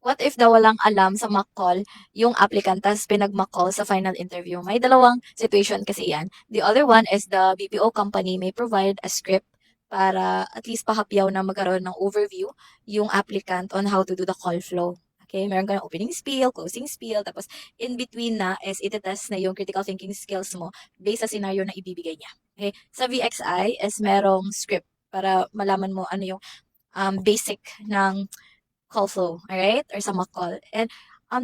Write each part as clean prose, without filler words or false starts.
What if daw walang alam sa mock call yung applicant tas pinag-mock call sa final interview? May dalawang situation kasi yan. The other one is the BPO company may provide a script para at least pahapyaw na magkaroon ng overview yung applicant on how to do the call flow. Okay, meron ka ng opening spiel, closing spiel, tapos in between na is itetest na yung critical thinking skills mo based sa scenario na ibibigay niya. Okay, sa VXI is merong script para malaman mo ano yung basic ng call flow, alright? Or sa mock call. And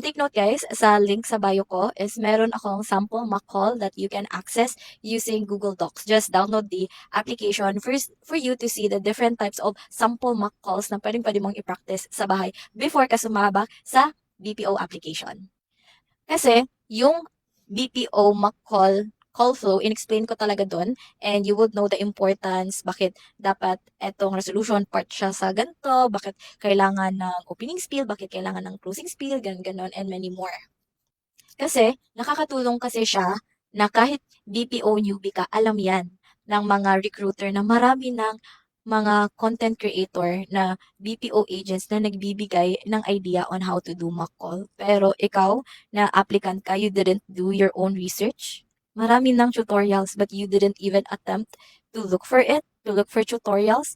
take note guys, sa link sa bio ko is meron akong sample mock call that you can access using Google Docs. Just download the application first for you to see the different types of sample mock calls na pwede mong i-practice sa bahay before ka sumabak sa BPO application. Kasi yung BPO mock call flow, in-explain ko talaga doon and you would know the importance, bakit dapat etong resolution part siya sa ganito, bakit kailangan ng opening spiel, bakit kailangan ng closing spiel, ganon, and many more. Kasi nakakatulong kasi siya na kahit BPO newbie ka, alam yan ng mga recruiter na marami ng mga content creator na BPO agents na nagbibigay ng idea on how to do mock call. Pero ikaw na applicant ka, you didn't do your own research. Marami ng tutorials but you didn't even attempt to look for it, to look for tutorials.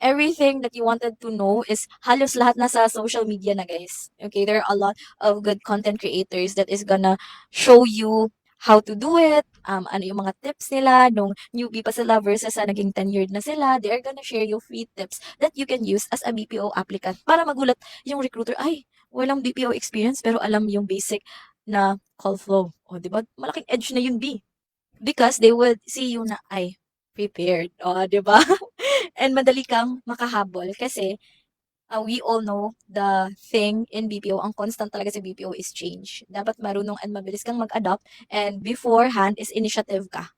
Everything that you wanted to know is halos lahat nasa social media na guys. Okay, there are a lot of good content creators that is gonna show you how to do it, ano yung mga tips nila, nung newbie pa sila versus sa naging tenured na sila, they are gonna share you free tips that you can use as a BPO applicant para magulat yung recruiter, ay, walang BPO experience pero alam yung basic na call flow. O, di ba? Malaking edge na yun, B. Because they would see you na, ay, prepared. O, di ba? And madali kang makahabol kasi we all know the thing in BPO, ang constant talaga sa BPO is change. Dapat marunong and mabilis kang mag-adapt and beforehand is initiative ka.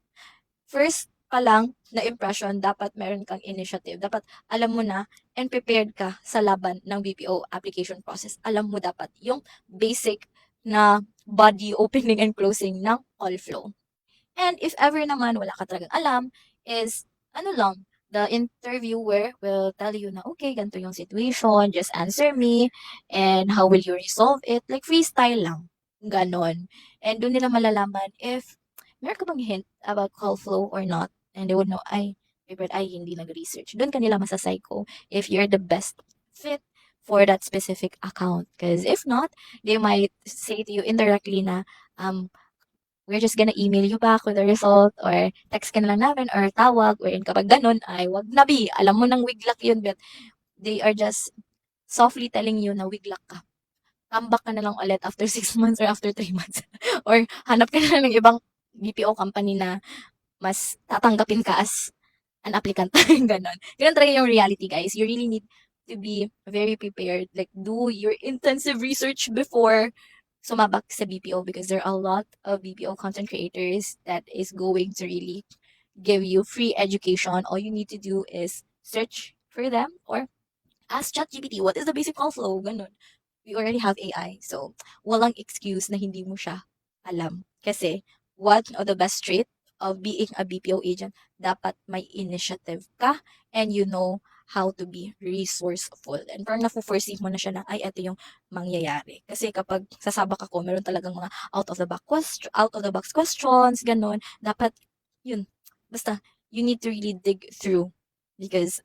First pa lang na impression, dapat meron kang initiative. Dapat alam mo na and prepared ka sa laban ng BPO application process. Alam mo dapat yung basic na body opening and closing ng call flow. And if ever naman wala ka talagang alam, is ano lang, the interviewer will tell you na, okay, ganito yung situation, just answer me, and how will you resolve it? Like freestyle lang. Ganon. And doon nila malalaman if meron ka bang hint about call flow or not. And they would know, ay, prepared, ay, hindi nag-research. Doon kanila masasayko if you're the best fit for that specific account. Because if not, they might say to you indirectly na, we're just gonna email you back with the result or text ka na lang namin or tawag wherein kapag ganun ay wag na be. Alam mo nang wiglak yun but they are just softly telling you na wiglak ka. Come back ka na lang ulit after 6 months or after 3 months. Or hanap ka na lang ng ibang BPO company na mas tatanggapin ka as an applicant. Ganon. Ganun talaga yung reality, guys. You really need to be very prepared. Like, do your intensive research before sumabak sa BPO because there are a lot of BPO content creators that is going to really give you free education. All you need to do is search for them or ask ChatGPT, what is the basic call flow? Ganun. We already have AI. So, walang excuse na hindi mo siya alam. Kasi, one of the best trait of being a BPO agent, dapat may initiative ka and you know how to be resourceful. And parang nafu-foresee mo na siya na, ay, ito yung mangyayari. Kasi kapag sasabak ako, meron talagang mga out of the box questions, ganun. Dapat, yun, basta, you need to really dig through because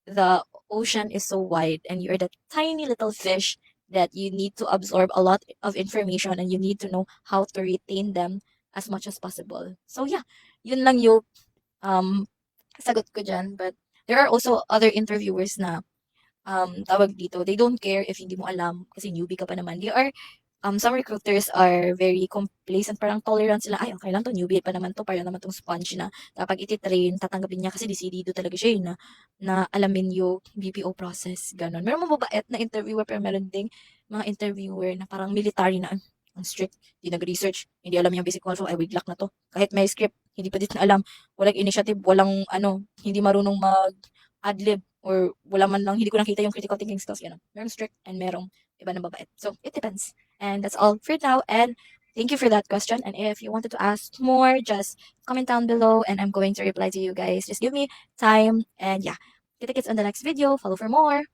the ocean is so wide and you're the tiny little fish that you need to absorb a lot of information and you need to know how to retain them as much as possible. So yeah, yun lang yung um, sagot ko dyan. But there are also other interviewers na tawag dito, they don't care if hindi mo alam kasi newbie ka pa naman. They are some recruiters are very complacent, parang tolerant sila, ay, okay lang to, newbie pa naman to, parang naman tong sponge na kapag iti-train, tatanggapin niya kasi decidido talaga siya na alamin yung BPO process, ganon. Meron mababait na interviewer, pero meron ding mga interviewer na parang military na, ang strict, hindi nag-research, hindi alam yung basic call flow, ay, wiglak na to. Kahit may script, hindi pa din na alam, walang initiative, walang hindi marunong mag-adlib, or wala man lang, hindi ko nakita yung critical thinking skills, gano'n. Merong strict and merong iba na babait. So, it depends. And that's all for now. And thank you for that question. And if you wanted to ask more, just comment down below and I'm going to reply to you guys. Just give me time. And yeah, kita kits on the next video. Follow for more.